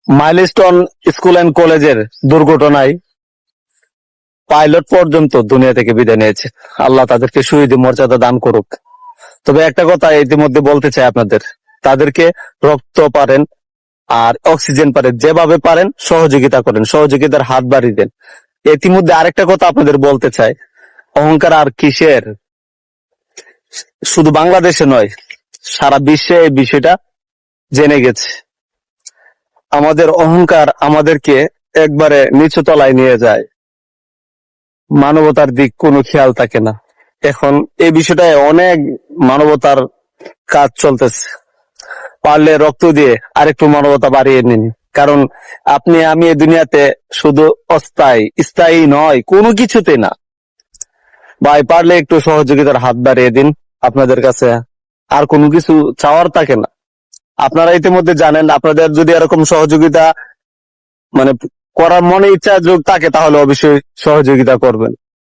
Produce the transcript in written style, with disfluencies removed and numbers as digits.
Milestone school and কলেজের দুর্ঘটনায় pilot পর্যন্ত দুনিয়া থেকে বিদায় নিয়েছে। আল্লাহ তাদেরকে শহীদের মর্যাদা দান করুক। তবে একটা কথা ইতিমধ্যে বলতে চাই আপনাদের, তাদেরকে রক্ত পারেন আর অক্সিজেন পারেন, যেভাবে পারেন সহযোগিতা করেন, সহযোগিতার হাত বাড়িয়ে দেন। ইতিমধ্যে আরেকটা কথা আপনাদের বলতে চাই, অহংকার আর কিসের, শুধু বাংলাদেশে নয়, সারা বিশ্বে এই বিষয়টা জেনে গেছে। আমাদের অহংকার আমাদেরকে একবারে নিচু তলায় নিয়ে যায়, মানবতার দিক কোনো খেয়াল থাকে না। এখন এই বিষয়টায় অনেক মানবতার কাজ চলতেছে, পারলে রক্ত দিয়ে আরেকটু মানবতা বাড়িয়ে নিন। কারণ আপনি আমি এই দুনিয়াতে শুধু অস্থায়ী, স্থায়ী নয়, কোনো কিছুতে না। ভাই পারলে একটু সহযোগিতার হাত বাড়িয়ে দিন, আপনাদের কাছে আর কোনো কিছু চাওয়ার থাকে না। আপনারা ইতিমধ্যে জানেন, আপনাদের যদি এরকম সহযোগিতা মানে করার মনে ইচ্ছা যোগ থাকে তাহলে অবশ্যই সহযোগিতা করবেন।